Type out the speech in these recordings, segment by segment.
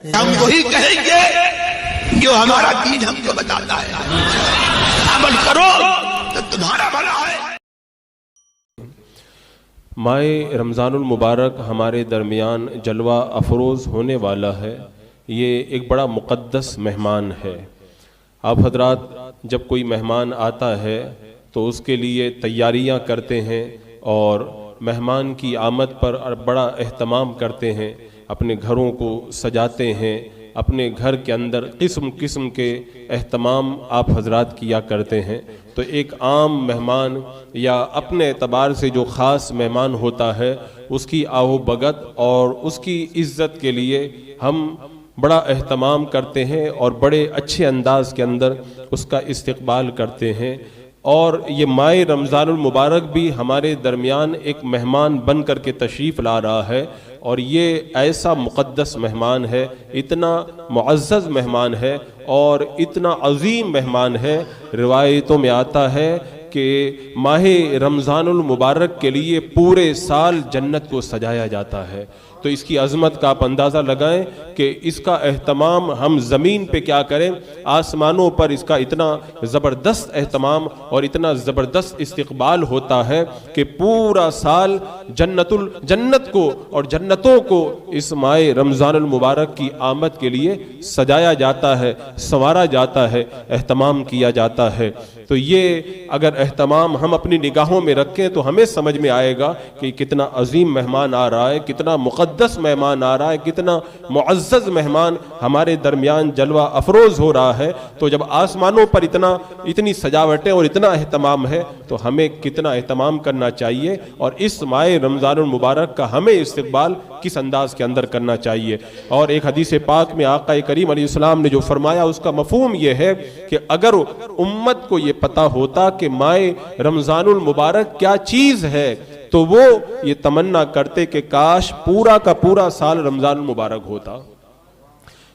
ہم وہی کہیں گے جو ہمارا دین ہم کو بتاتا ہے، عمل کرو تو تمہارا بھلا ہے۔ ماہ رمضان المبارک ہمارے درمیان جلوہ افروز ہونے والا ہے۔ یہ ایک بڑا مقدس مہمان ہے۔ آپ حضرات جب کوئی مہمان آتا ہے تو اس کے لیے تیاریاں کرتے ہیں اور مہمان کی آمد پر بڑا اہتمام کرتے ہیں، اپنے گھروں کو سجاتے ہیں، اپنے گھر کے اندر قسم قسم کے اہتمام آپ حضرات کیا کرتے ہیں۔ تو ایک عام مہمان یا اپنے اعتبار سے جو خاص مہمان ہوتا ہے اس کی آہ و بھگت اور اس کی عزت کے لیے ہم بڑا اہتمام کرتے ہیں اور بڑے اچھے انداز کے اندر اس کا استقبال کرتے ہیں۔ اور یہ ماہ رمضان المبارک بھی ہمارے درمیان ایک مہمان بن کر کے تشریف لا رہا ہے، اور یہ ایسا مقدس مہمان ہے، اتنا معزز مہمان ہے اور اتنا عظیم مہمان ہے۔ روایتوں میں آتا ہے کہ ماہ رمضان المبارک کے لیے پورے سال جنت کو سجایا جاتا ہے۔ تو اس کی عظمت کا آپ اندازہ لگائیں کہ اس کا اہتمام ہم زمین پہ کیا کریں، آسمانوں پر اس کا اتنا زبردست اہتمام اور اتنا زبردست استقبال ہوتا ہے کہ پورا سال جنت کو اور جنتوں کو اس ماہ رمضان المبارک کی آمد کے لیے سجایا جاتا ہے، سنوارا جاتا ہے، اہتمام کیا جاتا ہے۔ تو یہ اگر اہتمام ہم اپنی نگاہوں میں رکھیں تو ہمیں سمجھ میں آئے گا کہ کتنا عظیم مہمان آ رہا ہے، کتنا مقدس مہمان آ رہا ہے، کتنا معزز مہمان ہمارے درمیان جلوہ افروز ہو رہا ہے۔ تو جب آسمانوں پر اتنی سجاوٹیں اور اتنا اہتمام ہے تو ہمیں کتنا اہتمام کرنا چاہیے، اور اس ماہ رمضان المبارک کا ہمیں استقبال کس انداز کے اندر کرنا چاہیے۔ اور ایک حدیث پاک میں آقا کریم علیہ السلام نے جو فرمایا اس کا مفہوم یہ ہے کہ اگر امت کو یہ پتہ ہوتا کہ ماہ رمضان المبارک کیا چیز ہے تو وہ یہ تمنا کرتے کہ کاش پورا کا پورا سال رمضان المبارک ہوتا،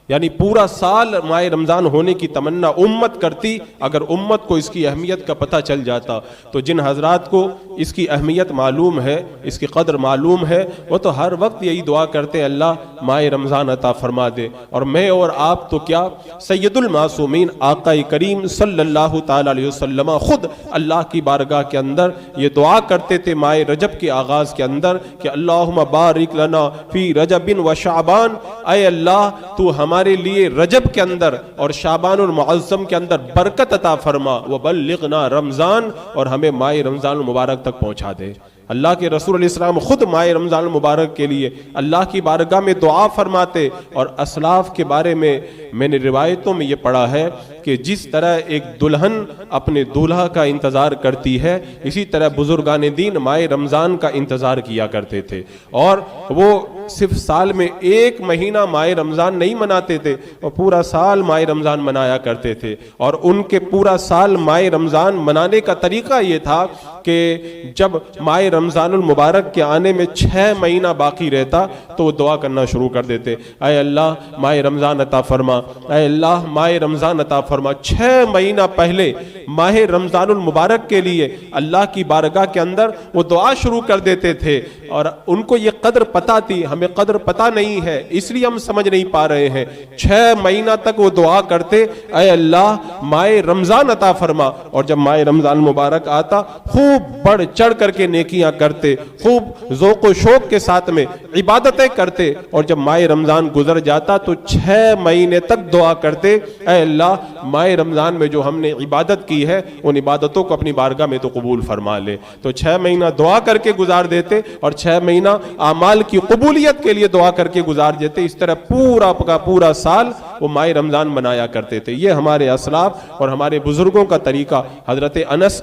یعنی پورا سال ماہ رمضان ہونے کی تمنا امت کرتی اگر امت کو اس کی اہمیت کا پتہ چل جاتا۔ تو جن حضرات کو اس کی اہمیت معلوم ہے، اس کی قدر معلوم ہے، وہ تو ہر وقت یہی دعا کرتے اللہ ماہ رمضان عطا فرما دے۔ اور میں اور آپ تو کیا، سید المعصومین آقا کریم صلی اللہ تعالی علیہ وسلم خود اللہ کی بارگاہ کے اندر یہ دعا کرتے تھے ماہ رجب کے آغاز کے اندر کہ اللہم بارک لنا فی رجب و شعبان، اے اللہ تو ہمارے لیے رجب کے اندر اور شعبان المعظم کے اندر برکت عطا فرما، وبلغنا رمضان، اور ہمیں ماہ رمضان المبارک تک پہنچا دے۔ اللہ کے رسول علیہ السلام خود ماہ رمضان المبارک کے لیے اللہ کی بارگاہ میں دعا فرماتے۔ اور اسلاف کے بارے میں نے روایتوں میں یہ پڑھا ہے کہ جس طرح ایک دلہن اپنے دولہا کا انتظار کرتی ہے، اسی طرح بزرگان دین ماہ رمضان کا انتظار کیا کرتے تھے، اور وہ صرف سال میں ایک مہینہ ماہ رمضان نہیں مناتے تھے، اور پورا سال ماہ رمضان منایا کرتے تھے۔ اور ان کے پورا سال ماہ رمضان منانے کا طریقہ یہ تھا کہ جب ماہ رمضان المبارک کے آنے میں 6 مہینہ باقی رہتا تو وہ دعا کرنا شروع کر دیتے، اے اللہ ماہ رمضان عطا فرما، اے اللہ ماہ رمضان عطا فرما۔ 6 مہینہ پہلے ماہ رمضان المبارک کے لیے اللہ کی بارگاہ کے اندر وہ دعا شروع کر دیتے تھے، اور ان کو یہ قدر پتہ تھی، ہمیں قدر پتہ نہیں ہے اس لیے ہم سمجھ نہیں پا رہے ہیں۔ 6 مہینہ تک وہ دعا کرتے، اے اللہ ماہ رمضان عطا فرما، اور جب ماہ رمضان المبارک آتا خوب بڑھ چڑھ کر کے نیکیاں کرتے، خوب ذوق و شوق کے ساتھ میں عبادتیں کرتے، اور جب ماہ رمضان گزر جاتا تو 6 مہینے تک دعا کرتے، اے اللہ ماہ رمضان میں جو ہم نے عبادت کی ہے ان عبادتوں کو اپنی بارگاہ میں تو قبول فرما لے۔ تو 6 مہینہ دعا کر کے گزار دیتے اور 6 مہینہ اعمال کی قبولیت کے لیے دعا کر کے گزار دیتے۔ اس طرح پورا کا پورا سال وہ ماہ رمضان منایا کرتے تھے۔ یہ ہمارے اسلاف اور ہمارے بزرگوں کا طریقہ۔ حضرت انس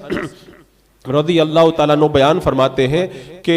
رضی اللہ تعالیٰ عنہ بیان فرماتے ہیں کہ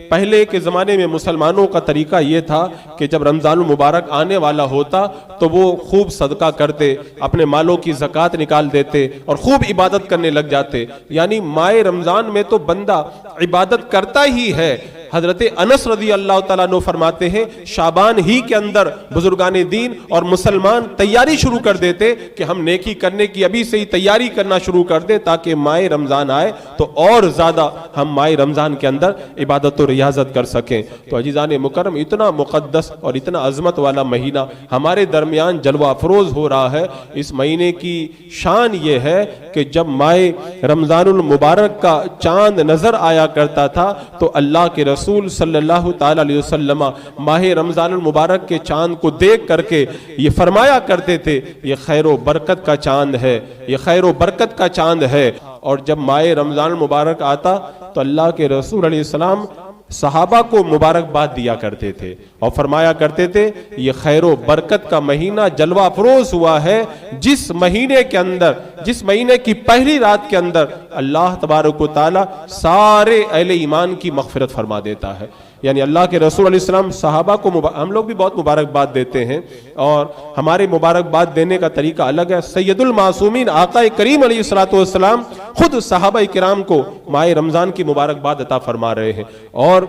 پہلے کے زمانے میں مسلمانوں کا طریقہ یہ تھا کہ جب رمضان المبارک آنے والا ہوتا تو وہ خوب صدقہ کرتے، اپنے مالوں کی زکوٰۃ نکال دیتے اور خوب عبادت کرنے لگ جاتے۔ یعنی ماہ رمضان میں تو بندہ عبادت کرتا ہی ہے، حضرت انس رضی اللہ تعالیٰ عنہ فرماتے ہیں شعبان ہی کے اندر بزرگان دین اور مسلمان تیاری شروع کر دیتے کہ ہم نیکی کرنے کی ابھی سے ہی تیاری کرنا شروع کر دیں تاکہ ماہ رمضان آئے تو اور زیادہ ہم ماہ رمضان کے اندر عبادت و ریاضت کر سکیں۔ تو عزیزان مکرم، اتنا مقدس اور اتنا عظمت والا مہینہ ہمارے درمیان جلوہ افروز ہو رہا ہے۔ اس مہینے کی شان یہ ہے کہ جب ماہ رمضان المبارک کا چاند نظر آیا کرتا تھا تو اللہ کے رسول صلی اللہ تعالی علیہ وسلم ماہ رمضان المبارک کے چاند کو دیکھ کر کے یہ فرمایا کرتے تھے یہ خیر و برکت کا چاند ہے، یہ خیر و برکت کا چاند ہے۔ اور جب ماہ رمضان المبارک آتا تو اللہ کے رسول علیہ السلام صحابہ کو مبارکباد دیا کرتے تھے اور فرمایا کرتے تھے یہ خیر و برکت کا مہینہ جلوہ افروز ہوا ہے جس مہینے کے اندر، جس مہینے کی پہلی رات کے اندر اللہ تبارک و تعالی سارے اہل ایمان کی مغفرت فرما دیتا ہے۔ یعنی اللہ کے رسول علیہ السلام صحابہ کو ہم لوگ بھی بہت مبارکباد دیتے ہیں اور ہمارے مبارکباد دینے کا طریقہ الگ ہے۔ سید المعصومین آقا کریم علیہ الصلوۃ والسلام خود صحابہ کرام کو ماہ رمضان کی مبارکباد عطا فرما رہے ہیں۔ اور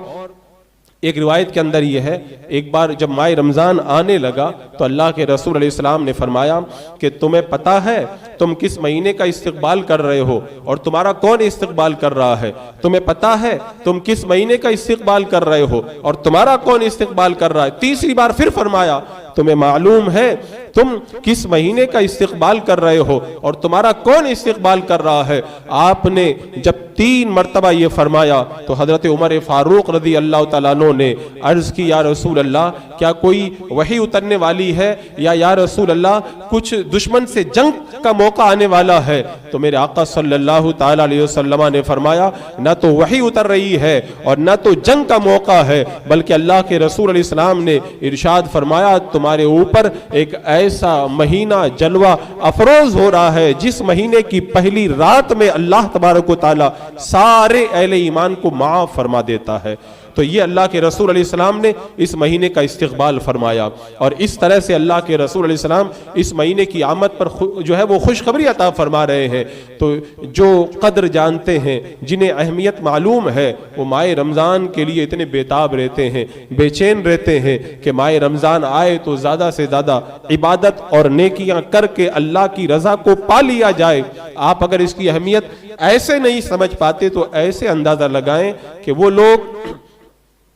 ایک روایت کے اندر یہ ہے، ایک بار جب ماہ رمضان آنے لگا تو اللہ کے رسول علیہ السلام نے فرمایا کہ تمہیں پتہ ہے تم کس مہینے کا استقبال کر رہے ہو اور تمہارا کون استقبال کر رہا ہے؟ تمہیں پتہ ہے تم کس مہینے کا استقبال کر رہے ہو اور تمہارا کون استقبال کر رہا ہے؟ تیسری بار پھر فرمایا تمہیں معلوم ہے تم کس مہینے کا استقبال کر رہے ہو اور تمہارا کون استقبال کر رہا ہے؟ آپ نے جب 3 مرتبہ یہ فرمایا تو حضرت عمر فاروق رضی اللہ تعالیٰ عنہ نے عرض کی یا رسول اللہ کیا کوئی وحی اترنے والی ہے یا رسول اللہ کچھ دشمن سے جنگ کا موقع آنے والا ہے؟ تو میرے آقا صلی اللہ تعالیٰ علیہ وسلم نے فرمایا نہ تو وحی اتر رہی ہے اور نہ تو جنگ کا موقع ہے بلکہ اللہ کے رسول علیہ السلام نے ارشاد فرمایا تمہارے اوپر ایک ایسا مہینہ جلوہ افروز ہو رہا ہے جس مہینے کی پہلی رات میں اللہ تبارک و تعالی سارے اہل ایمان کو معاف فرما دیتا ہے۔ تو یہ اللہ کے رسول علیہ السلام نے اس مہینے کا استقبال فرمایا اور اس طرح سے اللہ کے رسول علیہ السلام اس مہینے کی آمد پر جو ہے وہ خوشخبری عطا فرما رہے ہیں۔ تو جو قدر جانتے ہیں، جنہیں اہمیت معلوم ہے، وہ ماہ رمضان کے لیے اتنے بیتاب رہتے ہیں، بے چین رہتے ہیں کہ ماہ رمضان آئے تو زیادہ سے زیادہ عبادت اور نیکیاں کر کے اللہ کی رضا کو پا لیا جائے۔ آپ اگر اس کی اہمیت ایسے نہیں سمجھ پاتے تو ایسے اندازہ لگائیں کہ وہ لوگ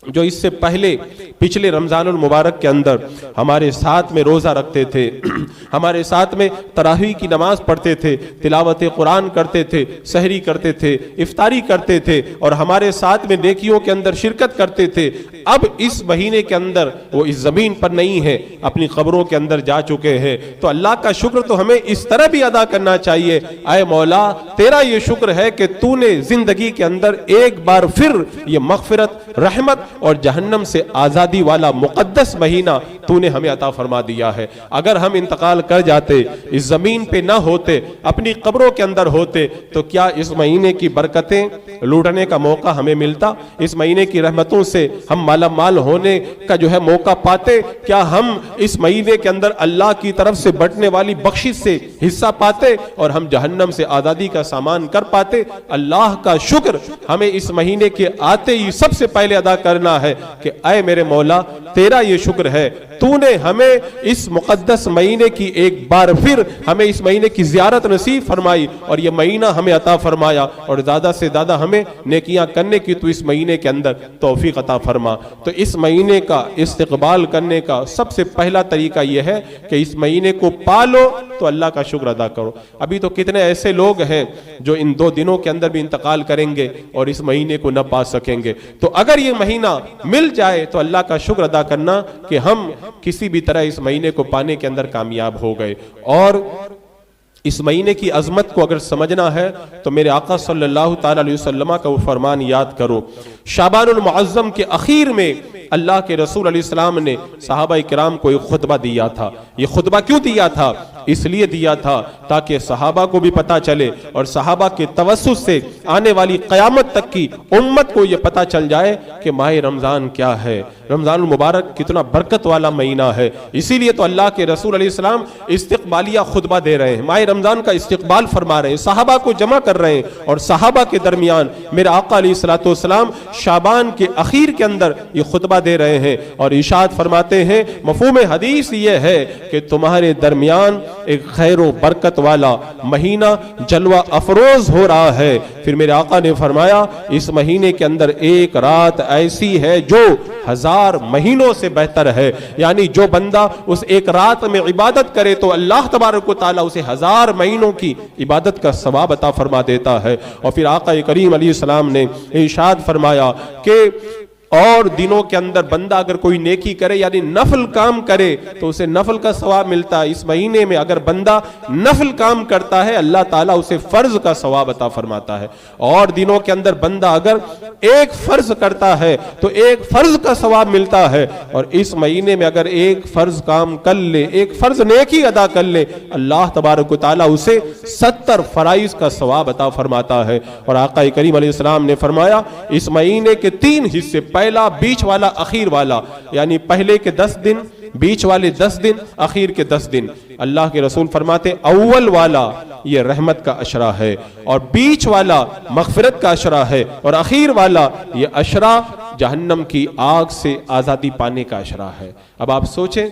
جو اس سے پہلے پچھلے رمضان المبارک کے اندر ہمارے ساتھ میں روزہ رکھتے تھے، ہمارے ساتھ میں تراویح کی نماز پڑھتے تھے، تلاوت قرآن کرتے تھے، سحری کرتے تھے، افطاری کرتے تھے اور ہمارے ساتھ میں نیکیوں کے اندر شرکت کرتے تھے، اب اس مہینے کے اندر وہ اس زمین پر نہیں ہے، اپنی قبروں کے اندر جا چکے ہیں۔ تو اللہ کا شکر تو ہمیں اس طرح بھی ادا کرنا چاہیے، اے مولا تیرا یہ شکر ہے کہ تو نے زندگی کے اندر ایک بار پھر یہ مغفرت، رحمت اور جہنم سے آزادی والا مقدس مہینہ تو نے ہمیں عطا فرما دیا ہے۔ اگر ہم انتقال کر جاتے، اس زمین پہ نہ ہوتے، اپنی قبروں کے اندر ہوتے تو کیا اس مہینے کی برکتیں لوٹنے کا موقع ہمیں ملتا؟ اس مہینے کی رحمتوں سے ہم مالا مال ہونے کا جو ہے موقع پاتے؟ کیا ہم اس مہینے کے اندر اللہ کی طرف سے بٹنے والی بخشش سے حصہ پاتے اور ہم جہنم سے آزادی کا سامان کر پاتے؟ اللہ کا شکر ہمیں اس مہینے کے آتے ہی سب سے پہلے ادا کرنا ہے کہ اے میرے مولا تیرا یہ شکر ہے تو نے ہمیں اس مقدس مہینے کی ایک بار پھر ہمیں اس مہینے کی زیارت نصیب فرمائی اور یہ مہینہ ہمیں عطا فرمایا اور زیادہ سے زیادہ ہمیں نیکیاں کرنے کی تو اس مہینے کے اندر توفیق عطا فرما۔ تو اس مہینے کا استقبال کرنے کا سب سے پہلا طریقہ یہ ہے کہ اس مہینے کو پالو تو اللہ کا شکر ادا کرو۔ ابھی تو کتنے ایسے لوگ ہیں جو ان 2 دنوں کے اندر بھی انتقال کریں گے اور اس مہینے کو نہ پا سکیں گے۔ تو اگر یہ مہینہ مل جائے تو اللہ کا شکر ادا کرنا کہ ہم کسی بھی طرح اس مہینے کو پانے کے اندر کامیاب ہو گئے۔ اور اس مہینے کی عظمت کو اگر سمجھنا ہے تو میرے آقا صلی اللہ تعالی علیہ وسلم کا وہ فرمان یاد کرو۔ شعبان المعظم کے اخیر میں اللہ کے رسول علیہ السلام نے صحابہ کرام کو ایک خطبہ دیا تھا۔ یہ خطبہ کیوں دیا تھا؟ اس لیے دیا تھا تاکہ صحابہ کو بھی پتا چلے اور صحابہ کے توسط سے آنے والی قیامت تک کی امت کو یہ پتا چل جائے کہ ماہ رمضان کیا ہے، رمضان المبارک کتنا برکت والا مہینہ ہے۔ اسی لیے تو اللہ کے رسول علیہ السلام استقبالیہ خطبہ دے رہے ہیں، ماہ رمضان کا استقبال فرما رہے ہیں، صحابہ کو جمع کر رہے ہیں، اور صحابہ کے درمیان میرے آقا علیہ الصلوۃ والسلام شعبان کے اخیر کے اندر یہ خطبہ دے رہے ہیں اور ارشاد فرماتے ہیں مفہوم حدیث یہ ہے کہ تمہارے درمیان ایک خیر و برکت والا مہینہ جلوہ افروز ہو رہا ہے۔ پھر میرے آقا نے فرمایا اس مہینے کے اندر ایک رات ایسی ہے جو 1000 مہینوں سے بہتر ہے، یعنی جو بندہ اس ایک رات میں عبادت کرے تو اللہ تبارک و تعالیٰ اسے 1000 مہینوں کی عبادت کا ثواب عطا فرما دیتا ہے۔ اور پھر آقا کریم علیہ السلام نے ارشاد فرمایا کہ اور دنوں کے اندر بندہ اگر کوئی نیکی کرے یعنی نفل کام کرے تو اسے نفل کا ثواب ملتا ہے۔ اس مہینے میں اگر بندہ نفل کام کرتا ہے اللہ تعالیٰ اسے فرض کا ثواب عطا فرماتا ہے، اور دنوں کے اندر بندہ اگر ایک فرض کرتا ہے تو ایک فرض کا ثواب ملتا ہے، اور اس مہینے میں اگر ایک فرض کام کر لے، ایک فرض نیکی ادا کر لے، اللہ تبارک و تعالیٰ اسے 70 فرائض کا ثواب عطا فرماتا ہے۔ اور آقا کریم علیہ السلام نے فرمایا اس مہینے کے 3 حصے، پہلا بیچ والا اخیر والا، یعنی پہلے کے 10 دن، بیچ والے 10 دن، اخیر کے 10 دن، اللہ کے رسول فرماتے اول والا یہ رحمت کا عشرہ ہے، اور بیچ والا مغفرت کا عشرہ ہے، اور اخیر والا یہ عشرہ جہنم کی آگ سے آزادی پانے کا عشرہ ہے۔ اب آپ سوچیں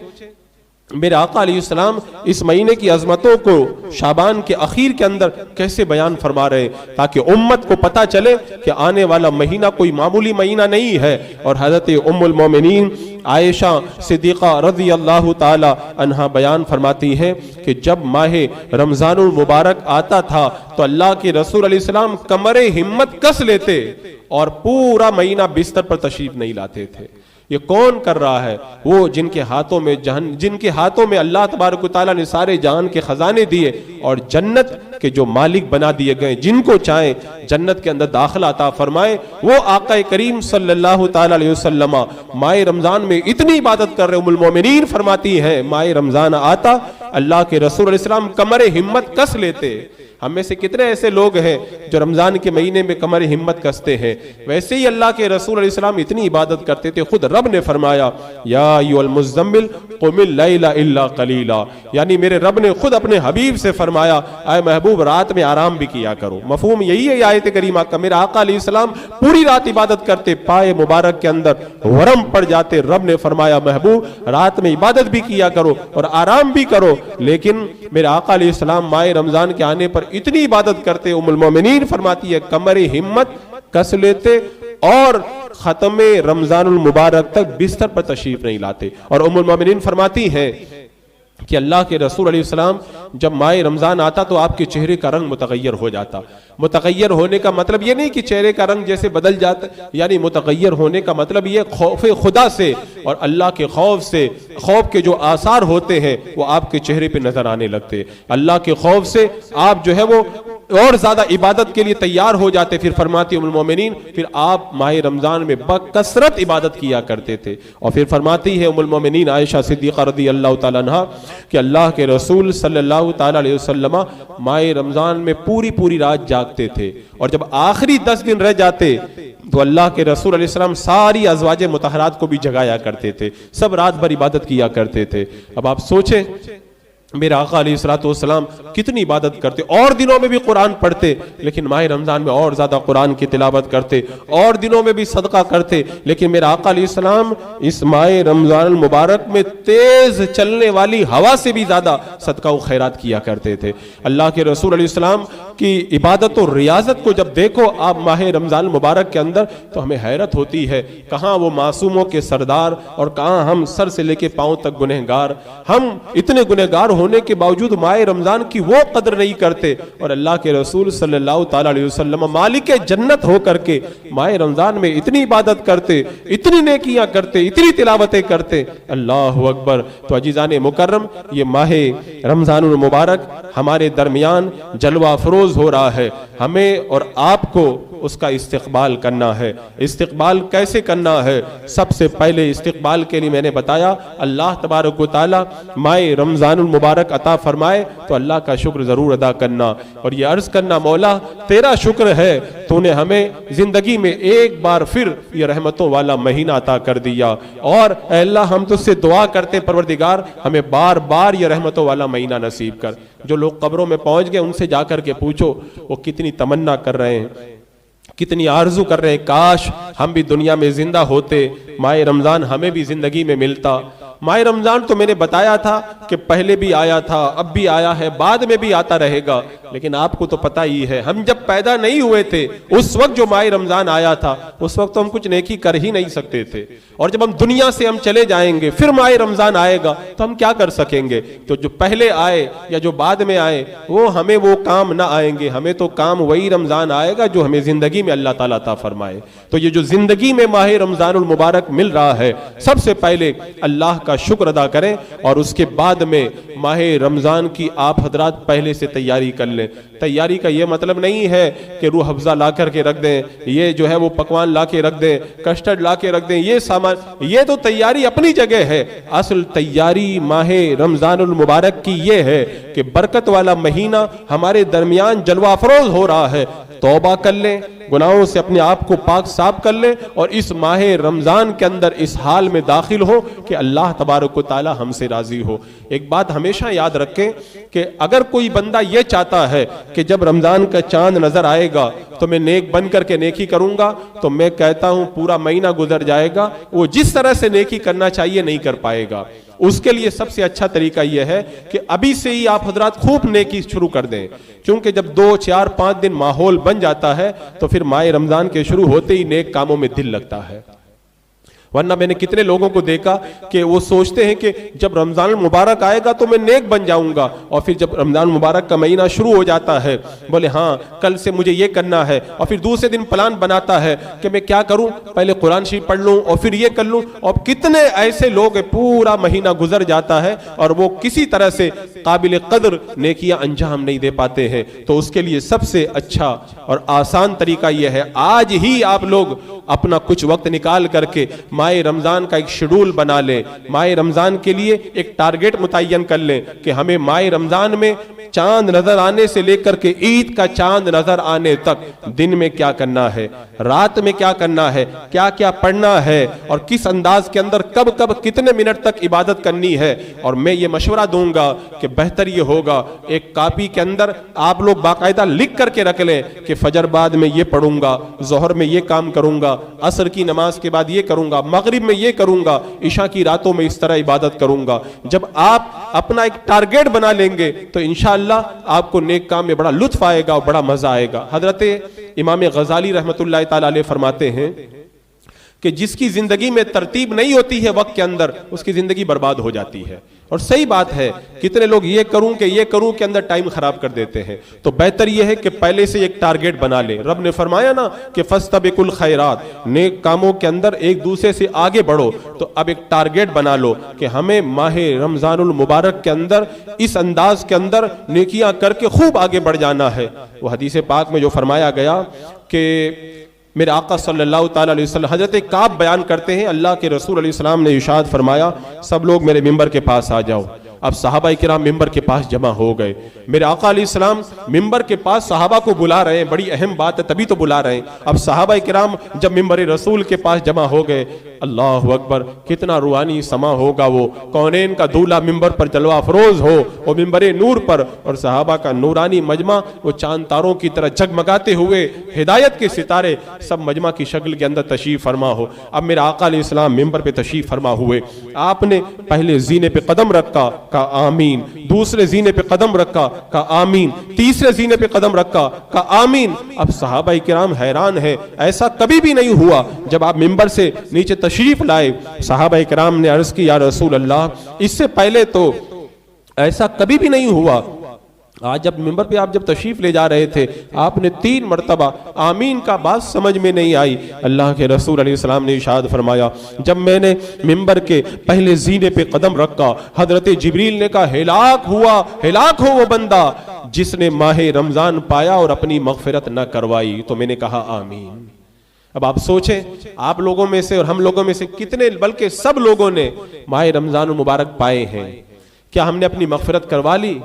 میرے آقا علیہ السلام اس مہینے کی عظمتوں کو شعبان کے اخیر کے اندر کیسے بیان فرما رہے ہیں تاکہ امت کو پتا چلے کہ آنے والا مہینہ کوئی معمولی مہینہ نہیں ہے۔ اور حضرت ام المومنین عائشہ صدیقہ رضی اللہ تعالی عنہا بیان فرماتی ہیں کہ جب ماہ رمضان المبارک آتا تھا تو اللہ کے رسول علیہ السلام کمر ہمت کس لیتے اور پورا مہینہ بستر پر تشریف نہیں لاتے تھے۔ یہ کون کر رہا ہے؟ وہ جن کے ہاتھوں میں اللہ تبارک و تعالیٰ نے سارے جہان کے خزانے دیے اور جنت کے جو مالک بنا دیے گئے، جن کو چاہیں جنت کے اندر داخلہ عطا فرمائے، وہ آقا کریم صلی اللہ تعالیٰ علیہ وسلم ماہ رمضان میں اتنی عبادت کر رہے۔ ام المومنین فرماتی ہیں ماہ رمضان آتا اللہ کے رسول علیہ السلام کمر ہمت کس لیتے۔ ہم میں سے کتنے ایسے لوگ ہیں جو رمضان کے مہینے میں کمر ہمت کستے ہیں؟ ویسے ہی اللہ کے رسول علیہ السلام اتنی عبادت کرتے تھے، خود رب نے فرمایا یا ایھا المزمل قم اللیل الا قلیلا، یعنی میرے رب نے خود اپنے حبیب سے فرمایا اے محبوب رات میں آرام بھی کیا کرو۔ مفہوم یہی ہے آیت کریمہ کا۔ میرے آقا علیہ السلام پوری رات عبادت کرتے، پائے مبارک کے اندر ورم پڑ جاتے، رب نے فرمایا محبوب رات میں عبادت بھی کیا کرو اور آرام بھی کرو۔ لیکن میرے آقا علیہ السلام ماہ رمضان کے آنے پر اتنی عبادت کرتے، ام المومنین فرماتی ہے کمر ہمت کس لیتے اور ختم رمضان المبارک تک بستر پر تشریف نہیں لاتے۔ اور ام المومنین فرماتی ہیں کہ اللہ کے رسول علیہ السلام جب ماہ رمضان آتا تو آپ کے چہرے کا رنگ متغیر ہو جاتا۔ متغیر ہونے کا مطلب یہ نہیں کہ چہرے کا رنگ جیسے بدل جاتا، یعنی متغیر ہونے کا مطلب یہ خوف خدا سے اور اللہ کے خوف سے، خوف کے جو آثار ہوتے ہیں وہ آپ کے چہرے پہ نظر آنے لگتے۔ اللہ کے خوف سے آپ جو ہے وہ اور زیادہ عبادت کے لیے تیار ہو جاتے۔ پھر فرماتی ام المومنین پھر آپ ماہ رمضان میں بکثرت عبادت کیا کرتے تھے۔ اور پھر فرماتی ہے ام المومنین عائشہ صدیقہ رضی اللہ تعالیٰ عنہا کہ اللہ کے رسول صلی اللہ تعالیٰ علیہ وسلم ماہ رمضان میں پوری رات جاگتے تھے، اور جب آخری 10 دن رہ جاتے تو اللہ کے رسول علیہ السلام ساری ازواج مطہرات کو بھی جگایا کرتے تھے، سب رات بھر عبادت کیا کرتے تھے۔ اب آپ سوچیں میرے آقا علیہ الصلوۃ والسلام کتنی عبادت کرتے، اور دنوں میں بھی قرآن پڑھتے لیکن ماہ رمضان میں اور زیادہ قرآن کی تلاوت کرتے، اور دنوں میں بھی صدقہ کرتے، لیکن میرے آقا علیہ السلام اس ماہ رمضان المبارک میں تیز چلنے والی ہوا سے بھی زیادہ صدقہ و خیرات کیا کرتے تھے۔ اللہ کے رسول علیہ السلام کی عبادت و ریاضت کو جب دیکھو آپ ماہ رمضان المبارک کے اندر تو ہمیں حیرت ہوتی ہے، کہاں وہ معصوموں کے سردار اور کہاں ہم سر سے لے کے پاؤں تک گنہگار۔ ہم اتنے گنہگار ہونے کے باوجود ماہ رمضان کی وہ قدر نہیں کرتے، اور اللہ کے رسول صلی اللہ تعالی علیہ وسلم مالک جنت ہو کر کے ماہ رمضان میں اتنی عبادت کرتے، اتنی نیکیاں کرتے، اتنی تلاوتیں کرتے۔ اللہ اکبر۔ تو عزیزان مکرم یہ ماہ رمضان المبارک ہمارے درمیان جلوہ افروز ہو رہا ہے۔ ہمیں اور آپ کو اس کا استقبال کرنا ہے۔ استقبال کیسے کرنا ہے؟ سب سے پہلے استقبال کے لیے میں نے بتایا اللہ تبارک و تعالی ماہ رمضان المبارک عطا فرمائے تو اللہ کا شکر ضرور ادا کرنا، اور یہ عرض کرنا مولا تیرا شکر ہے تو نے ہمیں زندگی میں ایک بار پھر یہ رحمتوں والا مہینہ عطا کر دیا، اور اے اللہ ہم تجھ سے دعا کرتے پروردگار ہمیں بار بار یہ رحمتوں والا مہینہ نصیب کر۔ جو لوگ قبروں میں پہنچ گئے ان سے جا کر کے پوچھو وہ کتنی تمنا کر رہے ہیں، کتنی آرزو کر رہے ہیں کاش ہم بھی دنیا میں زندہ ہوتے، ماہ رمضان ہمیں بھی زندگی میں ملتا۔ ماہ رمضان تو میں نے بتایا تھا کہ پہلے بھی آیا تھا، اب بھی آیا ہے، بعد میں بھی آتا رہے گا، لیکن آپ کو تو پتہ ہی ہے ہم جب پیدا نہیں ہوئے تھے اس وقت جو ماہ رمضان آیا تھا اس وقت تو ہم کچھ نیکی کر ہی نہیں سکتے تھے، اور جب ہم دنیا سے ہم چلے جائیں گے پھر ماہ رمضان آئے گا تو ہم کیا کر سکیں گے؟ تو جو پہلے آئے یا جو بعد میں آئے وہ ہمیں وہ کام نہ آئیں گے، ہمیں تو کام وہی رمضان آئے گا جو ہمیں زندگی میں اللہ تعالیٰ عطا فرمائے۔ تو یہ جو زندگی میں ماہ رمضان المبارک مل رہا ہے سب سے پہلے اللہ کا شکر ادا کریں، اور اس کے بعد میں ماہ رمضان کی آپ حضرات پہلے سے تیاری کر لیں۔ تیاری کا یہ مطلب نہیں ہے کہ روح افزا لا کر کے رکھ دیں، یہ جو ہے وہ پکوان لا کے رکھ دیں، کسٹرڈ لا کے رکھ دیں، یہ سامان، یہ تو تیاری اپنی جگہ ہے۔ اصل تیاری ماہ رمضان المبارک کی یہ ہے کہ برکت والا مہینہ ہمارے درمیان جلوہ افروز ہو رہا ہے، توبہ کر لیں، گناہوں سے اپنے آپ کو پاک صاف کر لیں، اور اس ماہ رمضان کے اندر اس حال میں داخل ہو کہ اللہ تبارک و تعالی ہم سے راضی ہو۔ ایک بات ہمیشہ یاد رکھیں کہ اگر کوئی بندہ یہ چاہتا ہے کہ جب رمضان کا چاند نظر آئے گا تو میں نیک بن کر کے نیکی کروں گا، تو میں کہتا ہوں پورا مہینہ گزر جائے گا، وہ جس طرح سے نیکی کرنا چاہیے نہیں کر پائے گا۔ اس کے لیے سب سے اچھا طریقہ یہ ہے کہ ابھی سے ہی آپ حضرات خوب نیکی شروع کر دیں، کیونکہ جب 2 4 5 دن ماحول بن جاتا ہے تو پھر ماہ رمضان کے شروع ہوتے ہی نیک کاموں میں دل لگتا ہے۔ ورنہ میں نے کتنے لوگوں کو دیکھا کہ وہ سوچتے ہیں کہ جب رمضان المبارک آئے گا تو میں نیک بن جاؤں گا، اور پھر جب رمضان المبارک کا مہینہ شروع ہو جاتا ہے بولے ہاں کل سے مجھے یہ کرنا ہے، اور پھر دوسرے دن پلان بناتا ہے کہ میں کیا کروں، پہلے قرآن شریف پڑھ لوں اور پھر یہ کر لوں، اور کتنے ایسے لوگ پورا مہینہ گزر جاتا ہے اور وہ کسی طرح سے قابل قدر نیکیاں انجام نہیں دے پاتے ہیں۔ تو اس کے لیے سب سے اچھا اور آسان طریقہ یہ ہے آج ہی آپ لوگ اپنا کچھ وقت نکال کر کے ماہ رمضان کا ایک شیڈول بنا لیں، ماہ رمضان کے لیے ایک ٹارگٹ متعین کر لیں کہ ہمیں ماہ رمضان میں چاند نظر آنے سے لے کر کے عید کا چاند نظر آنے تک دن میں کیا کرنا ہے، رات میں کیا کرنا ہے، کیا کیا پڑھنا ہے، اور کس انداز کے اندر کب کب کتنے منٹ تک عبادت کرنی ہے۔ اور میں یہ مشورہ دوں گا کہ بہتر یہ ہوگا ایک کاپی کے اندر آپ لوگ باقاعدہ لکھ کر کے رکھ لیں کہ فجر بعد میں یہ پڑھوں گا، ظہر میں یہ کام کروں گا، عصر کی نماز کے بعد یہ کروں گا، مغرب میں یہ کروں گا، عشاء کی راتوں میں اس طرح عبادت کروں گا۔ جب آپ اپنا ایک ٹارگٹ بنا لیں گے تو انشاءاللہ آپ کو نیک کام میں بڑا لطف آئے گا اور بڑا مزہ آئے گا۔ حضرت امام غزالی رحمۃ اللہ تعالی علیہ فرماتے ہیں کہ جس کی زندگی میں ترتیب نہیں ہوتی ہے وقت کے اندر اس کی زندگی برباد ہو جاتی ہے، اور صحیح بات ہے۔ کتنے لوگ یہ کروں کے اندر ٹائم خراب کر دیتے ہیں۔ تو بہتر یہ ہے کہ پہلے سے ایک ٹارگٹ بنا لیں۔ رب نے فرمایا نا کہ فاستبقوا الخیرات، نیک کاموں کے اندر ایک دوسرے سے آگے بڑھو۔ تو اب ایک ٹارگٹ بنا لو کہ ہمیں ماہ رمضان المبارک کے اندر اس انداز کے اندر نیکیاں کر کے خوب آگے بڑھ جانا ہے۔ وہ حدیث پاک میں جو فرمایا گیا کہ میرے آقا صلی اللہ تعالیٰ علیہ وسلم، حضرت کعب بیان کرتے ہیں اللہ کے رسول علیہ السلام نے ارشاد فرمایا سب لوگ میرے ممبر کے پاس آ جاؤ۔ اب صحابہ کرام ممبر کے پاس جمع ہو گئے، میرے آقا علیہ السلام ممبر کے پاس صحابہ کو بلا رہے ہیں، بڑی اہم بات ہے تبھی تو بلا رہے ہیں۔ اب صحابہ کرام جب ممبر رسول کے پاس جمع ہو گئے، اللہ اکبر، کتنا روحانی سما ہوگا، وہ کونین کا دولہ ممبر پر جلوہ افروز ہو، وہ ممبر نور پر، اور صحابہ کا نورانی مجمع وہ چاند تاروں کی طرح جگمگاتے ہوئے ہدایت کے ستارے سب مجمع کی شکل کے اندر تشریف فرما ہو۔ اب میرے آقا علیہ السلام ممبر پہ تشریف فرما ہوئے، آپ نے پہلے زینے پہ قدم رکھا، کہا آمین، دوسرے زینے پہ قدم رکھا، کہا آمین، تیسرے زینے پہ قدم رکھا، کہا آمین۔ اب صحابہ کرام حیران ہیں، ایسا کبھی بھی نہیں ہوا۔ جب آپ ممبر سے نیچے تشریف لائے، صحابہ کرام نے عرض کی یا رسول اللہ اس سے پہلے تو ایسا کبھی بھی نہیں ہوا، آج جب ممبر پہ آپ جب تشریف لے جا رہے تھے آپ نے 3 مرتبہ آمین کا بات سمجھ میں نہیں آئی۔ اللہ کے رسول علیہ السلام نے ارشاد فرمایا جب میں نے ممبر کے پہلے زینے پہ قدم رکھا، حضرت جبریل نے کہا ہلاک ہو وہ بندہ جس نے ماہ رمضان پایا اور اپنی مغفرت نہ کروائی. تو میں نے کہا آمین. اب آپ سوچیں آپ لوگوں میں سے اور ہم لوگوں میں سے کتنے بلکہ سب لوگوں نے ماہ رمضان المبارک پائے ہیں. کیا ہم نے اپنی مغفرت کروا لی؟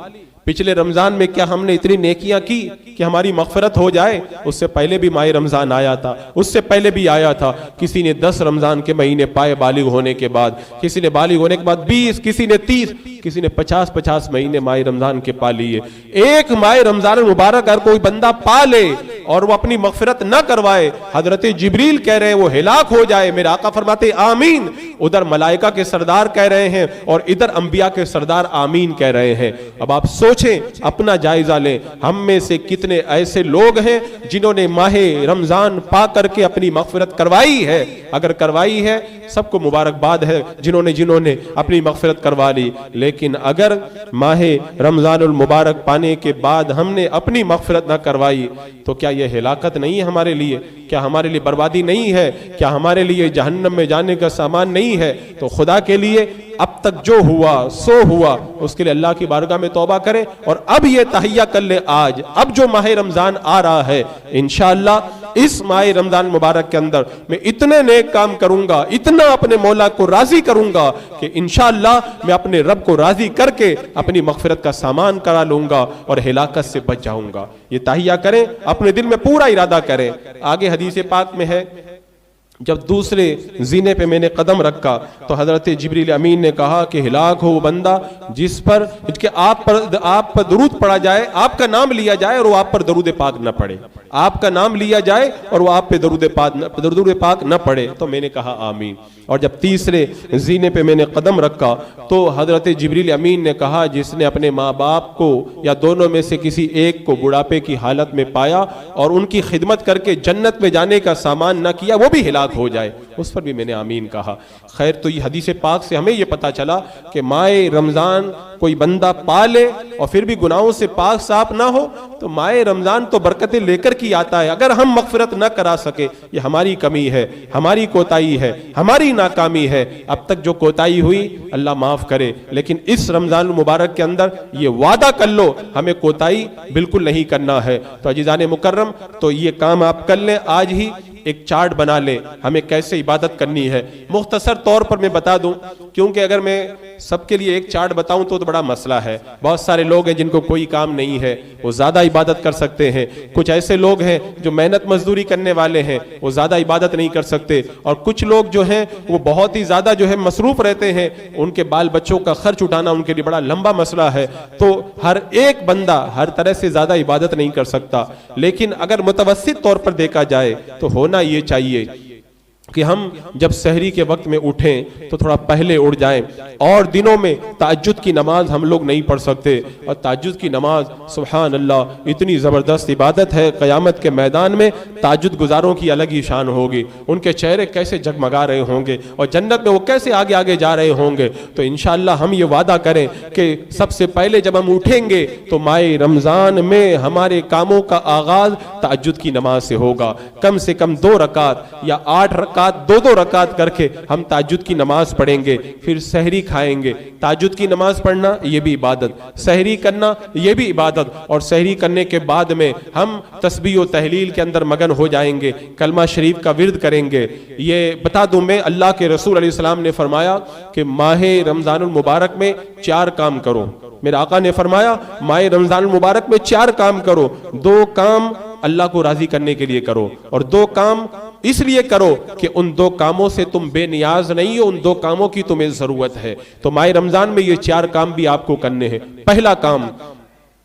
پچھلے رمضان میں کیا ہم نے اتنی نیکیاں کی کہ ہماری مغفرت ہو جائے؟ اس سے پہلے بھی ماہ رمضان آیا تھا, اس سے پہلے بھی آیا تھا. کسی نے 10 رمضان کے مہینے پائے بالغ ہونے کے بعد, کسی نے بالغ ہونے کے بعد 20, کسی نے 30, کسی نے 50 مہینے ماہ رمضان کے پا لیے. ایک ماہ رمضان المبارک اگر کوئی بندہ پا لے اور وہ اپنی مغفرت نہ کروائے, حضرت جبریل کہہ رہے ہیں وہ ہلاک ہو جائے. میرے آقا فرماتے آمین. ادھر ملائکہ کے سردار کہہ رہے ہیں اور ادھر انبیاء کے سردار آمین کہہ رہے ہیں. اب آپ سوچیں اپنا جائزہ لیں, ہم میں سے کتنے ایسے لوگ ہیں جنہوں نے ماہ رمضان پا کر کے اپنی مغفرت کروائی ہے؟ اگر کروائی ہے سب کو مبارکباد ہے جنہوں نے اپنی مغفرت کروا لی. لیکن اگر ماہ رمضان المبارک پانے کے بعد ہم نے اپنی مغفرت نہ کروائی تو کیا یہ ہلاکت نہیں ہے ہمارے لیے؟ کیا ہمارے لیے بربادی نہیں ہے؟ کیا ہمارے لیے جہنم میں جانے کا سامان نہیں ہے؟ تو خدا کے لیے اب تک جو ہوا سو ہوا, اس کے لیے اللہ کی بارگاہ میں توبہ کریں اور اب یہ تہیہ کر لیں. آج اب جو ماہ رمضان آ رہا ہے انشاءاللہ اس ماہ رمضان مبارک کے اندر میں اتنے نیک کام کروں گا, اتنا اپنے مولا کو راضی کروں گا کہ انشاءاللہ میں اپنے رب کو راضی کر کے اپنی مغفرت کا سامان کرا لوں گا اور ہلاکت سے بچ جاؤں گا. یہ تہیہ کریں, اپنے دل میں پورا ارادہ کریں. آگے حدیث پاک میں ہے جب دوسرے زینے پہ میں نے قدم رکھا تو حضرت جبریل امین نے کہا کہ ہلاک ہو وہ بندہ جس پر آپ پر درود پڑھا جائے, آپ کا نام لیا جائے اور وہ آپ پر درود پاک نہ پڑھے. آپ کا نام لیا جائے اور وہ آپ پہ درود پاک نہ پڑھے. تو میں نے کہا آمین. اور جب تیسرے زینے پہ میں نے قدم رکھا تو حضرت جبریل امین نے کہا جس نے اپنے ماں باپ کو یا دونوں میں سے کسی ایک کو بڑھاپے کی حالت میں پایا اور ان کی خدمت کر کے جنت میں جانے کا سامان نہ کیا وہ بھی ہلاک ہو جائے, اس پر بھی میں نے آمین کہا. خیر تو یہ حدیث پاک سے ہمیں یہ پتا چلا کہ ماہ رمضان کوئی بندہ پا لے اور پھر بھی گناہوں سے پاک صاف نہ ہو تو ماہ رمضان تو برکتیں لے کر کی آتا ہے. اگر ہم مغفرت نہ کرا سکے یہ ہماری کمی ہے, ہماری کوتاہی ہے, ہماری ناکامی ہے. اب تک جو کوتاہی ہوئی اللہ معاف کرے, لیکن اس رمضان المبارک کے اندر یہ وعدہ کر لو ہمیں کوتاہی بالکل نہیں کرنا ہے. تو عزیزان مکرم تو یہ کام آپ کر لیں, آج ہی ایک چارٹ بنا لیں ہمیں کیسے عبادت کرنی ہے. مختصر طور پر میں بتا دوں کیونکہ اگر میں سب کے لیے ایک چارٹ بتاؤں تو بڑا مسئلہ ہے. بہت سارے لوگ ہیں جن کو کوئی کام نہیں ہے, وہ زیادہ عبادت کر سکتے ہیں. کچھ ایسے لوگ ہیں جو محنت مزدوری کرنے والے ہیں, وہ زیادہ عبادت نہیں کر سکتے. اور کچھ لوگ جو ہیں وہ بہت ہی زیادہ جو ہے مصروف رہتے ہیں, ان کے بال بچوں کا خرچ اٹھانا ان کے لیے بڑا لمبا مسئلہ ہے. تو ہر ایک بندہ ہر طرح سے زیادہ عبادت نہیں کر سکتا, لیکن اگر متوسط طور پر دیکھا جائے تو ہونا یہ چاہیے کہ ہم جب سحری کے وقت میں اٹھیں تو تھوڑا پہلے اٹھ جائیں. اور دنوں میں تہجد کی نماز ہم لوگ نہیں پڑھ سکتے, اور تہجد کی نماز سبحان اللہ اتنی زبردست عبادت ہے. قیامت کے میدان میں تہجد گزاروں کی الگ ہی شان ہوگی, ان کے چہرے کیسے جگمگا رہے ہوں گے اور جنت میں وہ کیسے آگے آگے جا رہے ہوں گے. تو انشاءاللہ ہم یہ وعدہ کریں کہ سب سے پہلے جب ہم اٹھیں گے تو ماہ رمضان میں ہمارے کاموں کا آغاز تہجد کی نماز سے ہوگا. کم سے کم 2 رکعت یا 8 رکعت 2 رکعت کر کے ہم تہجد کی نماز پڑھیں گے. پھر سحری کھائیں گے. تہجد کی نماز پڑھنا یہ بھی عبادت, سحری کرنا یہ بھی عبادت, اور سحری کرنے کے بعد میں ہم تسبیح و تحلیل کے اندر مگن ہو جائیں گے, کلمہ شریف کا ورد کریں گے. یہ بتا دوں میں اللہ کے رسول علیہ السلام نے فرمایا کہ ماہ رمضان المبارک میں 4 کام کرو. میرے آقا نے فرمایا ماہ رمضان المبارک میں 4 کام کرو. 2 کام اللہ کو راضی کرنے کے لیے کرو, اور 2 کام اس لیے کرو کہ ان 2 کاموں سے تم بے نیاز نہیں ہو, ان 2 کاموں کی تمہیں ضرورت ہے. تو ماہ رمضان میں یہ 4 کام بھی آپ کو کرنے ہیں. پہلا کام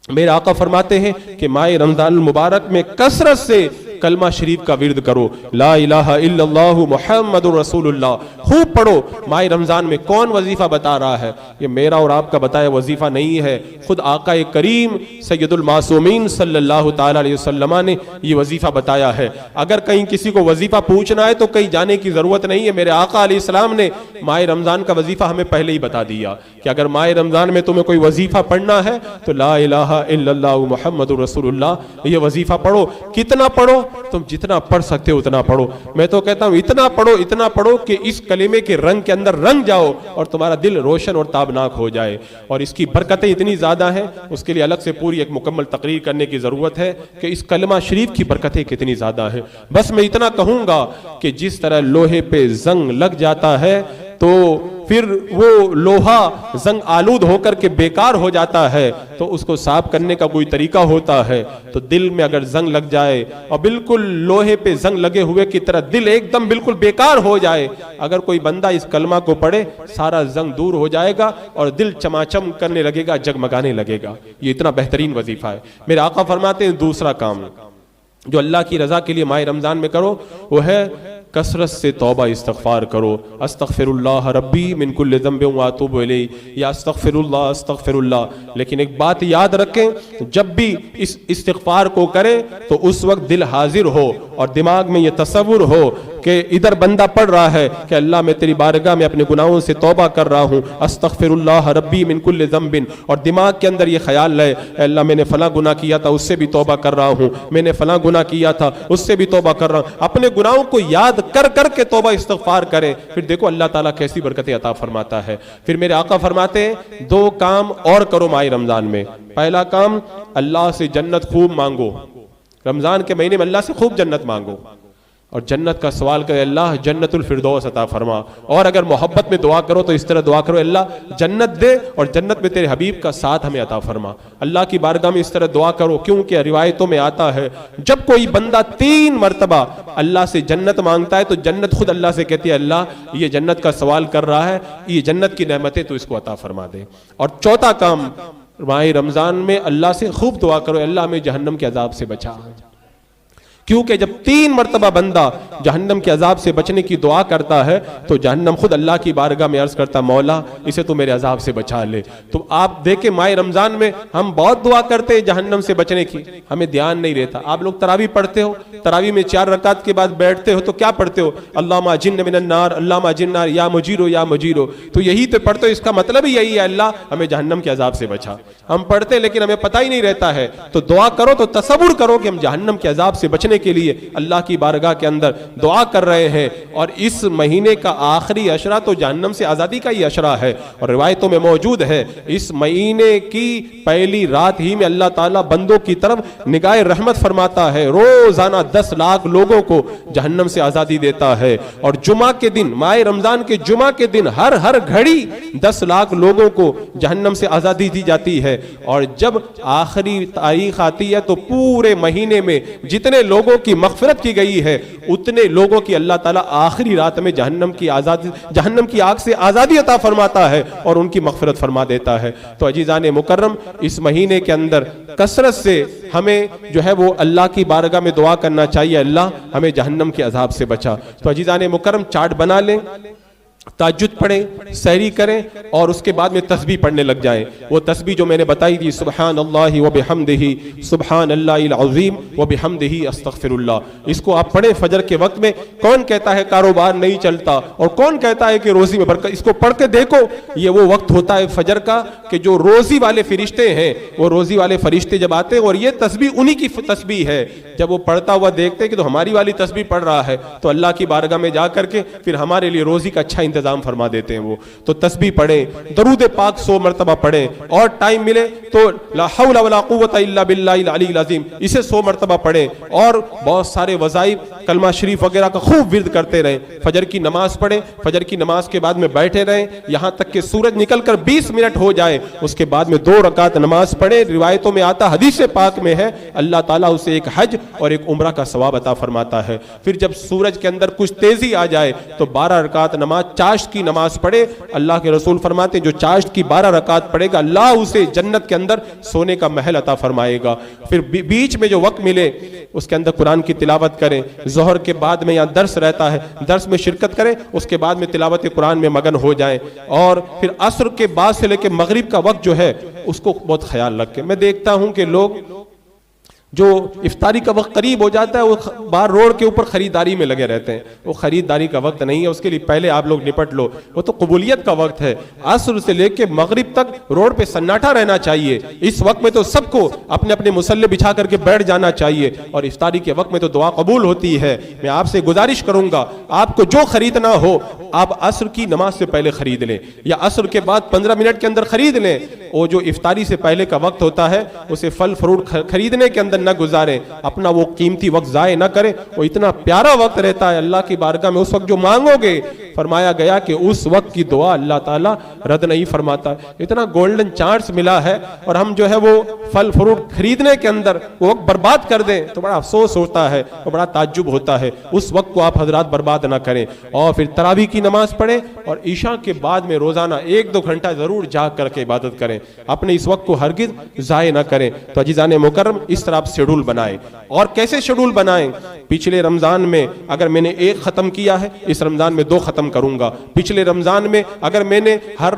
میرے آقا فرماتے ہیں کہ ماہ رمضان المبارک میں کثرت سے کلمہ شریف کا ورد کرو, لا الہ الا اللہ محمد رسول اللہ خوب پڑھو. ماہ رمضان میں کون وظیفہ بتا رہا ہے؟ یہ میرا اور آپ کا بتایا وظیفہ نہیں ہے, خود آقا کریم سید المعصومین صلی اللہ تعالی علیہ وسلم نے یہ وظیفہ بتایا ہے. اگر کہیں کسی کو وظیفہ پوچھنا ہے تو کہیں جانے کی ضرورت نہیں ہے. میرے آقا علیہ السلام نے ماہ رمضان کا وظیفہ ہمیں پہلے ہی بتا دیا کہ اگر ماہ رمضان میں تمہیں کوئی وظیفہ پڑھنا ہے تو لا الہ الا اللہ محمد رسول اللہ یہ وظیفہ پڑھو. کتنا پڑھو؟ تم جتنا پڑھ سکتے ہو اتنا پڑھو. میں تو کہتا ہوں اتنا پڑھو کہ اس کلمے کے رنگ کے اندر رنگ جاؤ اور تمہارا دل روشن اور تابناک ہو جائے. اور اس کی برکتیں اتنی زیادہ ہیں, اس کے لیے الگ سے پوری ایک مکمل تقریر کرنے کی ضرورت ہے کہ اس کلمہ شریف کی برکتیں کتنی زیادہ ہیں. بس میں اتنا کہوں گا کہ جس طرح لوہے پہ زنگ لگ جاتا ہے تو پھر وہ لوہا زنگ آلود ہو کر کے بیکار ہو جاتا ہے, تو اس کو صاف کرنے کا کوئی طریقہ ہوتا ہے. تو دل میں اگر زنگ لگ جائے اور بالکل لوہے پہ زنگ لگے ہوئے کی طرح دل ایک دم بالکل بیکار ہو جائے, اگر کوئی بندہ اس کلمہ کو پڑھے سارا زنگ دور ہو جائے گا اور دل چماچم کرنے لگے گا, جگمگانے لگے گا. یہ اتنا بہترین وظیفہ ہے. میرے آقا فرماتے ہیں دوسرا کام جو اللہ کی رضا کے لیے ماہ رمضان میں کرو وہ ہے کثرت سے توبہ استغفار کرو. استغفر اللہ ربی من کل ذنب واتوب الیہ, یا استغفر اللہ. لیکن ایک بات یاد رکھیں, جب بھی اس استغفار کو کریں تو اس وقت دل حاضر ہو اور دماغ میں یہ تصور ہو کہ ادھر بندہ پڑھ رہا ہے کہ اللہ میں تیری بارگاہ میں اپنے گناہوں سے توبہ کر رہا ہوں, استغفر اللہ ربی من کل ذنب, اور دماغ کے اندر یہ خیال رہے اے اللہ میں نے فلاں گناہ کیا تھا اس سے بھی توبہ کر رہا ہوں, میں نے فلاں گناہ کیا تھا اس سے بھی توبہ کر رہا ہوں. اپنے گناہوں کو یاد کر کے توبہ استغفار کریں, پھر دیکھو اللہ تعالیٰ کیسی برکتیں عطا فرماتا ہے. پھر میرے آقا فرماتے ہیں دو کام اور کرو ماہ رمضان میں. پہلا کام اللہ سے جنت خوب مانگو, رمضان کے مہینے میں اللہ سے خوب جنت مانگو اور جنت کا سوال کرے اللہ جنت الفردوس عطا فرما. اور اگر محبت میں دعا کرو تو اس طرح دعا کرو اللہ جنت دے اور جنت میں تیرے حبیب کا ساتھ ہمیں عطا فرما. اللہ کی بارگاہ میں اس طرح دعا کرو, کیونکہ روایتوں میں آتا ہے جب کوئی بندہ 3 مرتبہ اللہ سے جنت مانگتا ہے تو جنت خود اللہ سے کہتی ہے اللہ یہ جنت کا سوال کر رہا ہے, یہ جنت کی نعمتیں تو اس کو عطا فرما دے. اور چوتھا کام ماہ رمضان میں اللہ سے خوب دعا کرو اللہ ہمیں جہنم کے عذاب سے بچا, کیونکہ جب 3 مرتبہ بندہ جہنم کے عذاب سے بچنے کی دعا کرتا ہے تو جہنم خود اللہ کی بارگاہ میں عرض کرتا مولا اسے تو میرے عذاب سے بچا لے. تو آپ دیکھیں ماہ رمضان میں ہم بہت دعا کرتے ہیں جہنم سے بچنے کی, ہمیں دھیان نہیں رہتا. آپ لوگ تراویح پڑھتے ہو, تراویح میں 4 رکعت کے بعد بیٹھتے ہو تو کیا پڑھتے ہو اللہم اجرنی من النار, اللہم اجرنی من النار, یا مجیرو یا مجیرو. تو یہی تو پڑھتے ہو, اس کا مطلب ہی یہی ہے اللہ ہمیں جہنم کے عذاب سے بچا. ہم پڑھتے ہیں لیکن ہمیں پتہ ہی نہیں رہتا ہے. تو دعا کرو تو تصور کرو کہ ہم جہنم کے عذاب سے بچنے کے لیے اللہ کی بارگاہ کے اندر دعا کر رہے ہیں. اور اس مہینے کا آخری عشرہ تو جہنم سے آزادی کا ہی عشرہ ہے, اور روایتوں میں موجود ہے اس مہینے کی پہلی رات ہی میں اللہ تعالیٰ بندوں کی طرف نگاہ رحمت فرماتا ہے, روزانہ 10 لاکھ لوگوں کو جہنم سے آزادی دیتا ہے. اور جمعہ کے دن, ماہ رمضان کے جمعہ کے دن ہر گھڑی 10 لاکھ لوگوں کو جہنم سے آزادی دی جاتی ہے. اور جب آخری تاریخ آتی ہے تو پورے مہینے میں جتنے لوگوں کی مغفرت کی گئی ہے اتنے لوگوں کی اللہ تعالیٰ آخری رات میں جہنم کی آگ سے آزادی عطا فرماتا ہے اور ان کی مغفرت فرما دیتا ہے. تو عزیزان مکرم اس مہینے کے اندر کثرت سے ہمیں جو ہے وہ اللہ کی بارگاہ میں دعا کرنا چاہیے اللہ ہمیں جہنم کے عذاب سے بچا. تو عزیزان مکرم چارٹ بنا لیں, تہجد پڑھیں, سحری کریں اور اس کے بعد میں تسبیح پڑھنے لگ جائیں. وہ تسبیح جو میں نے بتائی تھی سبحان اللہ وبحمدہ, سبحان اللہ العظیم وبحمدہ استغفر اللہ, اس کو آپ پڑھیں فجر کے وقت میں. کون کہتا ہے کاروبار نہیں چلتا اور کون کہتا ہے کہ روزی میں برکت, اس کو پڑھ کے دیکھو. یہ وہ وقت ہوتا ہے فجر کا کہ جو روزی والے فرشتے ہیں وہ روزی والے فرشتے جب آتے ہیں اور یہ تسبیح انہی کی تسبیح ہے, جب وہ پڑھتا ہوا دیکھتے ہیں کہ تو ہماری والی تسبیح پڑھ رہا ہے تو اللہ کی بارگاہ میں جا کر کے پھر ہمارے لیے روزی کا اچھا انتظام فرما دیتے ہیں وہ. تو تسبیح پڑھیں, درود پاک 100 مرتبہ پڑھیں, اور ٹائم ملے تو لا حول ولا قوت الا باللہ العلی العظیم اسے 100 مرتبہ پڑھیں. اور بہت سارے وظائف کلمہ شریف وغیرہ کا خوب ورد کرتے رہیں. فجر کی نماز پڑھیں, فجر کی نماز کے بعد میں بیٹھے رہیں یہاں تک کہ سورج نکل کر 20 منٹ ہو جائے, اس کے بعد میں 2 رکعت نماز پڑھیں. روایتوں میں آتا, حدیث پاک میں ہے اللہ تعالیٰ اسے ایک حج اور ایک عمرہ کا ثواب عطا فرماتا ہے. پھر جب سورج کے اندر کچھ تیزی آ جائے تو 12 رکعت نماز چاشت کی نماز پڑھے. اللہ کے رسول فرماتے ہیں جو چاشت کی 12 رکعت پڑھے گا اللہ اسے جنت کے اندر سونے کا محل عطا فرمائے گا. پھر بیچ میں جو وقت ملے اس کے اندر قرآن کی تلاوت کریں. ظہر کے بعد میں یہاں درس رہتا ہے, درس میں شرکت کریں, اس کے بعد میں تلاوت قرآن میں مگن ہو جائیں. اور پھر عصر کے بعد سے لے کے مغرب کا وقت جو ہے اس کو بہت خیال رکھیں. میں دیکھتا ہوں کہ لوگ جو افطاری کا وقت قریب ہو جاتا ہے وہ باہر روڈ کے اوپر خریداری میں لگے رہتے ہیں. وہ خریداری کا وقت نہیں ہے, اس کے لیے پہلے آپ لوگ نپٹ لو. وہ تو قبولیت کا وقت ہے. عصر سے لے کے مغرب تک روڈ پہ سناٹا رہنا چاہیے. اس وقت میں تو سب کو اپنے اپنے مصلے بچھا کر کے بیٹھ جانا چاہیے, اور افطاری کے وقت میں تو دعا قبول ہوتی ہے. میں آپ سے گزارش کروں گا, آپ کو جو خریدنا ہو آپ عصر کی نماز سے پہلے خرید لیں, یا عصر کے بعد 15 منٹ کے اندر خرید لیں. وہ جو افطاری سے پہلے کا وقت ہوتا ہے اسے پھل فروٹ خریدنے کے اندر نہ گزاریں, اپنا وہ قیمتی وقت ضائع نہ کریں. وہ اتنا پیارا وقت رہتا ہے اللہ کی بارگاہ میں. اس وقت جو مانگو گے, فرمایا گیا کہ اس وقت کی دعا اللہ تعالیٰ رد نہیں فرماتا. اتنا گولڈن چانس ملا ہے, اور ہم جو ہے وہ پھل فروٹ خریدنے کے اندر وہ وقت برباد کر دیں تو بڑا افسوس ہوتا ہے, اور بڑا تعجب ہوتا ہے. اس وقت کو آپ حضرات برباد نہ کریں, اور پھر تراویح کی نماز پڑھیں, اور عشاء کے بعد میں روزانہ 1-2 گھنٹہ ضرور جاگ کر کے عبادت کریں. اپنے اس وقت کو ہرگز ضائع نہ کریں. تو عزیزان مکرم, اس طرح آپ شیڈول بنائیں. اور کیسے شیڈول بنائیں؟ پچھلے رمضان میں اگر میں نے 1 ختم کیا ہے, اس رمضان میں 2 ختم کروں گا. پچھلے رمضان میں اگر میں نے ہر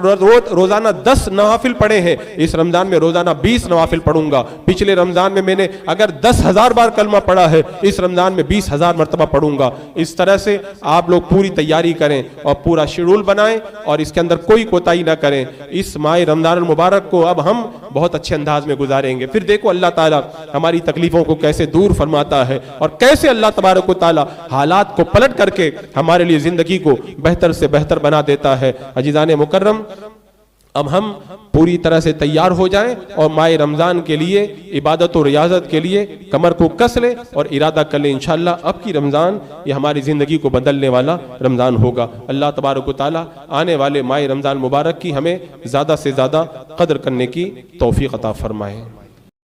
روزانہ 10 نوافل پڑھے ہیں, اس رمضان میں روزانہ 20 نوافل پڑھوں گا. پچھلے رمضان میں نے اگر 10,000 بار کلمہ پڑھا ہے, اس رمضان میں 20,000 مرتبہ پڑھوں گا. اس طرح سے آپ لوگ پوری تیاری کریں اور پورا شیڈول بنائیں, اور اس کے اندر کوئی کوتاہی نہ کریں. اس ماہ رمضان المبارک کو اب ہم بہت اچھے انداز میں گزاریں گے. پھر دیکھو اللہ تعالیٰ ہماری تکلیفوں کو کیسے دور فرماتا ہے, اور کیسے اللہ تبارک و تعالیٰ حالات کو پلٹ کر کے ہمارے لیے زندگی کو بہتر سے بہتر بنا دیتا ہے. عزیزان مکرم, اب ہم پوری طرح سے تیار ہو جائیں, اور ماہ رمضان کے لیے عبادت و ریاضت کے لیے کمر کو کس لیں اور ارادہ کر لیں انشاءاللہ اب کی رمضان یہ ہماری زندگی کو بدلنے والا رمضان ہوگا. اللہ تبارک و تعالیٰ آنے والے ماہ رمضان مبارک کی ہمیں زیادہ سے زیادہ قدر کرنے کی توفیق عطا فرمائے.